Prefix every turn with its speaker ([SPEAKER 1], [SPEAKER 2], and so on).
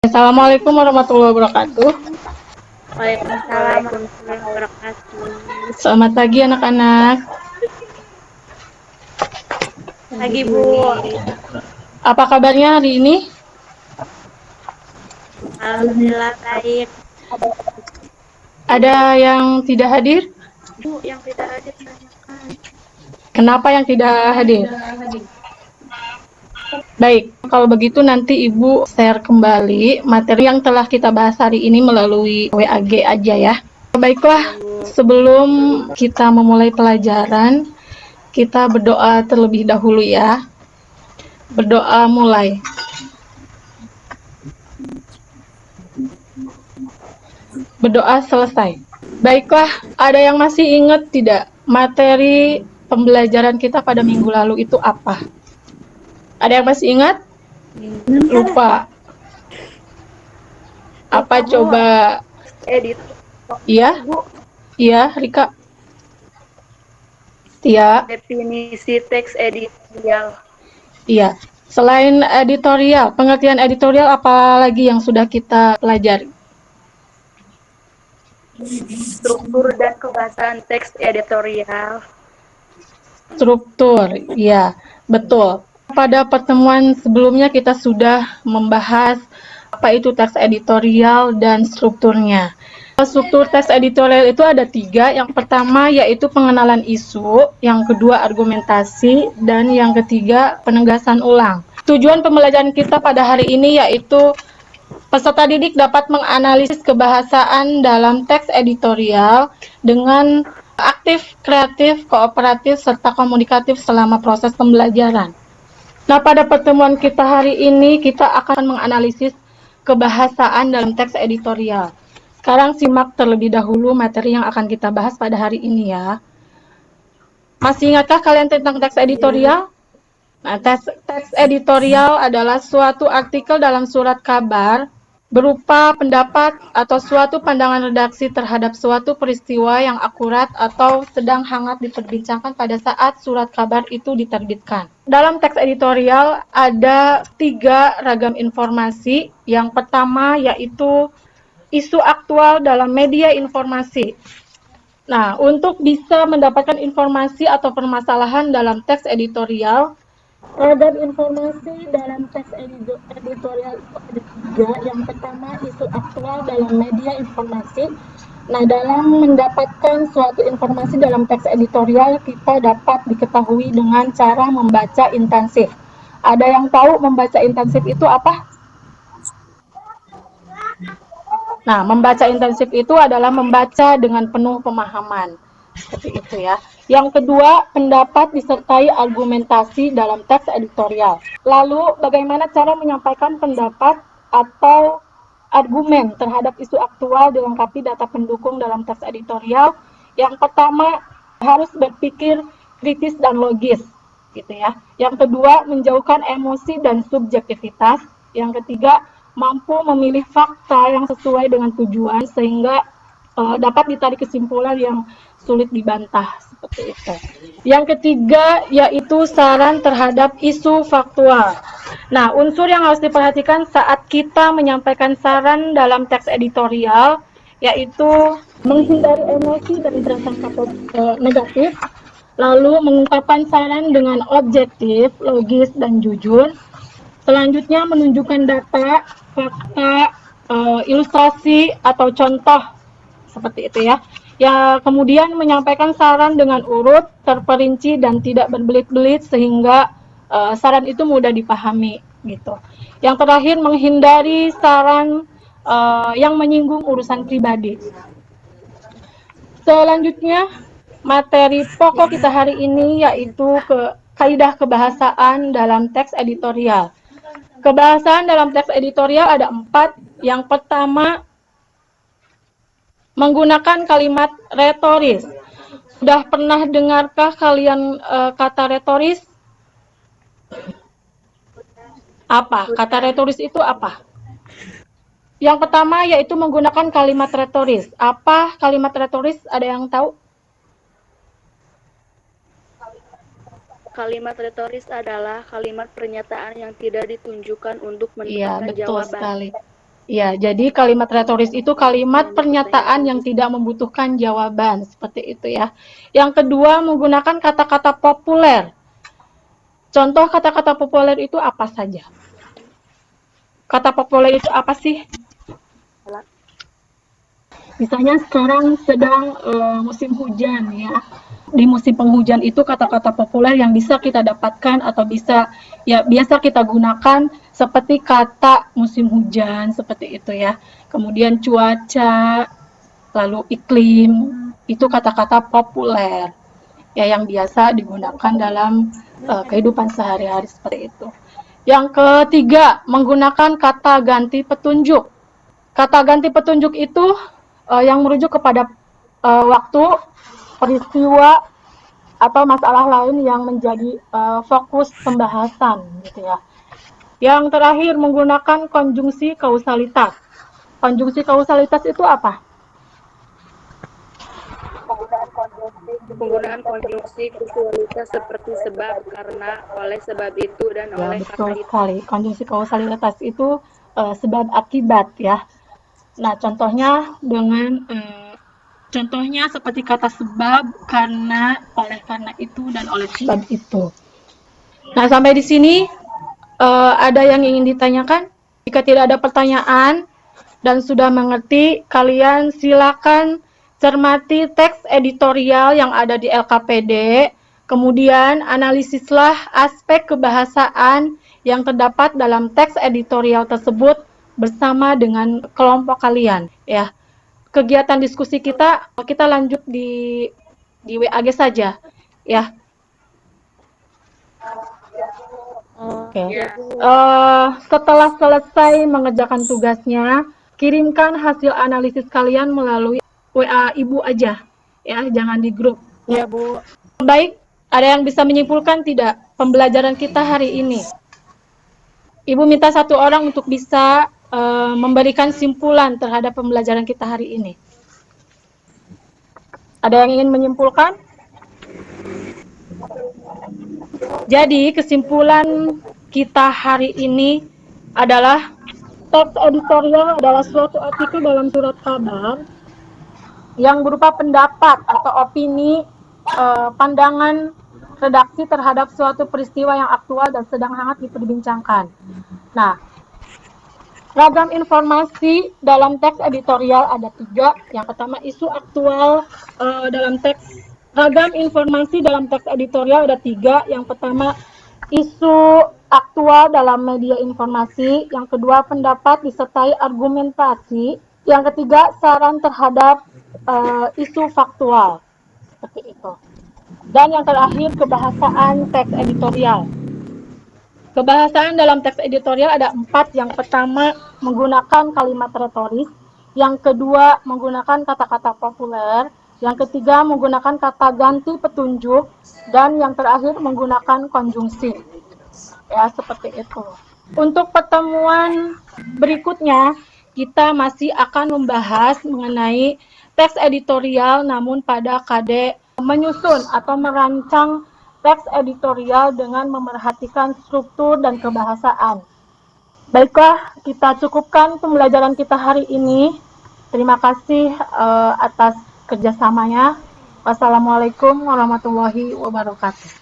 [SPEAKER 1] Assalamualaikum warahmatullahi wabarakatuh.
[SPEAKER 2] Waalaikumsalam warahmatullahi wabarakatuh.
[SPEAKER 1] Selamat pagi anak-anak.
[SPEAKER 2] Pagi Bu,
[SPEAKER 1] Apa kabarnya hari ini?
[SPEAKER 2] alhamdulillah baik.
[SPEAKER 1] Ada yang tidak hadir?
[SPEAKER 2] Bu, yang tidak hadir tanyakan.
[SPEAKER 1] Kenapa yang tidak hadir? Baik, kalau begitu nanti Ibu share kembali materi yang telah kita bahas hari ini melalui WAG aja ya. Baiklah,
[SPEAKER 2] Ya Bu,
[SPEAKER 1] sebelum kita memulai pelajaran, kita berdoa terlebih dahulu ya. Berdoa mulai. Berdoa selesai. Baiklah, ada yang masih ingat tidak materi pembelajaran kita pada minggu lalu itu apa? Ada yang masih ingat? Lupa. Apa
[SPEAKER 2] lupa Bu,
[SPEAKER 1] coba?
[SPEAKER 2] edit
[SPEAKER 1] Iya?
[SPEAKER 2] Bu,
[SPEAKER 1] Iya, Rika. Tia.
[SPEAKER 2] definisi teks editorial.
[SPEAKER 1] Iya. Selain editorial, pengertian editorial apa lagi yang sudah kita pelajari?
[SPEAKER 2] Struktur dan kebahasaan teks editorial.
[SPEAKER 1] Struktur, ya, betul. Pada pertemuan sebelumnya kita sudah membahas apa itu teks editorial dan strukturnya. Struktur teks editorial itu ada 3. Yang pertama yaitu pengenalan isu, yang kedua argumentasi, dan yang ketiga penegasan ulang. Tujuan pembelajaran kita pada hari ini yaitu peserta didik dapat menganalisis kebahasaan dalam teks editorial dengan aktif, kreatif, kooperatif, serta komunikatif selama proses pembelajaran. Nah, pada pertemuan kita hari ini, kita akan menganalisis kebahasaan dalam teks editorial. Sekarang simak terlebih dahulu materi yang akan kita bahas pada hari ini ya. Masih ingatkah kalian tentang teks editorial? Nah, teks editorial adalah suatu artikel dalam surat kabar berupa pendapat atau suatu pandangan redaksi terhadap suatu peristiwa yang akurat atau sedang hangat diperbincangkan pada saat surat kabar itu diterbitkan. Dalam teks editorial ada 3 ragam informasi. Yang pertama yaitu isu aktual dalam media informasi. Nah, untuk bisa mendapatkan informasi atau permasalahan dalam teks editorial, ragam informasi dalam teks editorial itu ada 3. Yang pertama, isu aktual dalam media informasi. Nah, dalam mendapatkan suatu informasi dalam teks editorial, kita dapat diketahui dengan cara membaca intensif. Ada yang tahu membaca intensif itu apa? Nah, membaca intensif itu adalah membaca dengan penuh pemahaman. Seperti itu ya. Yang kedua, pendapat disertai argumentasi dalam teks editorial. Lalu, bagaimana cara menyampaikan pendapat atau argumen terhadap isu aktual dilengkapi data pendukung dalam teks editorial? Yang pertama, harus berpikir kritis dan logis, gitu ya. Yang kedua, menjauhkan emosi dan subjektivitas. Yang ketiga, mampu memilih fakta yang sesuai dengan tujuan sehingga dapat ditarik kesimpulan yang sulit dibantah, seperti itu. Yang ketiga yaitu saran terhadap isu faktual. Nah, unsur yang harus diperhatikan saat kita menyampaikan saran dalam teks editorial yaitu menghindari emosi dan prasangka negatif, lalu mengungkapkan saran dengan objektif, logis, dan jujur. Selanjutnya menunjukkan data, fakta, ilustrasi atau contoh seperti itu ya. Ya, kemudian menyampaikan saran dengan urut, terperinci dan tidak berbelit-belit sehingga saran itu mudah dipahami gitu. Yang terakhir menghindari saran yang menyinggung urusan pribadi. Selanjutnya materi pokok kita hari ini yaitu kaidah kebahasaan dalam teks editorial. Kebahasaan dalam teks editorial ada 4. Yang pertama, menggunakan kalimat retoris. Sudah pernah dengarkah kalian kata retoris? Apa? Kata retoris itu apa? Yang pertama yaitu menggunakan kalimat retoris. Apa kalimat retoris? Ada yang tahu?
[SPEAKER 2] Kalimat retoris adalah kalimat pernyataan yang tidak ditunjukkan untuk
[SPEAKER 1] Iya,
[SPEAKER 2] mendapatkan
[SPEAKER 1] betul
[SPEAKER 2] jawaban.
[SPEAKER 1] sekali. Ya, jadi kalimat retoris itu kalimat pernyataan yang tidak membutuhkan jawaban, seperti itu ya. Yang kedua, menggunakan kata-kata populer. Contoh kata-kata populer itu apa saja? Kata populer itu apa sih? Misalnya sekarang sedang musim hujan ya. Di musim penghujan itu kata-kata populer yang bisa kita dapatkan atau bisa ya biasa kita gunakan seperti kata musim hujan seperti itu ya. Kemudian cuaca, lalu iklim, itu kata-kata populer ya yang biasa digunakan dalam kehidupan sehari-hari seperti itu. Yang ketiga, menggunakan kata ganti petunjuk. Kata ganti petunjuk itu yang merujuk kepada waktu, peristiwa, atau masalah lain yang menjadi fokus pembahasan gitu ya. Yang terakhir, menggunakan konjungsi kausalitas. Konjungsi kausalitas itu apa?
[SPEAKER 2] Penggunaan konjungsi kausalitas seperti sebab, karena, oleh sebab itu, dan
[SPEAKER 1] Ya,
[SPEAKER 2] oleh
[SPEAKER 1] betul
[SPEAKER 2] karena itu.
[SPEAKER 1] sekali. Konjungsi kausalitas itu sebab akibat ya. Nah, contohnya seperti kata sebab, karena, oleh karena itu, dan oleh sebab itu. Nah, sampai di sini ada yang ingin ditanyakan? Jika tidak ada pertanyaan dan sudah mengerti, kalian silakan cermati teks editorial yang ada di LKPD, kemudian analisislah aspek kebahasaan yang terdapat dalam teks editorial tersebut bersama dengan kelompok kalian ya. Kegiatan diskusi kita lanjut di WAG saja ya. Oke.
[SPEAKER 2] Ya,
[SPEAKER 1] Setelah selesai mengerjakan tugasnya, kirimkan hasil analisis kalian melalui WA Ibu aja, ya, jangan di grup.
[SPEAKER 2] ya Bu.
[SPEAKER 1] Baik, ada yang bisa menyimpulkan tidak pembelajaran kita hari ini? Ibu minta satu orang untuk bisa memberikan simpulan terhadap pembelajaran kita hari ini. Ada yang ingin menyimpulkan? Jadi, kesimpulan kita hari ini adalah teks editorial adalah suatu artikel dalam surat kabar yang berupa pendapat atau opini, pandangan redaksi terhadap suatu peristiwa yang aktual dan sedang hangat diperbincangkan. Nah, ragam informasi dalam teks editorial ada 3. Yang pertama, isu aktual dalam teks. Ragam informasi dalam teks editorial ada 3. Yang pertama, isu aktual dalam media informasi. Yang kedua, pendapat disertai argumentasi. Yang ketiga, saran terhadap isu faktual. Seperti itu. Dan yang terakhir, kebahasaan teks editorial. Kebahasaan dalam teks editorial ada 4. Yang pertama, menggunakan kalimat retoris. Yang kedua, menggunakan kata-kata populer. Yang ketiga, menggunakan kata ganti petunjuk. Dan yang terakhir, menggunakan konjungsi. Ya, seperti itu. Untuk pertemuan berikutnya, kita masih akan membahas mengenai teks editorial, namun pada KD menyusun atau merancang teks editorial dengan memerhatikan struktur dan kebahasaan. Baiklah, kita cukupkan pembelajaran kita hari ini. Terima kasih atas kerjasamanya. Wassalamualaikum warahmatullahi wabarakatuh.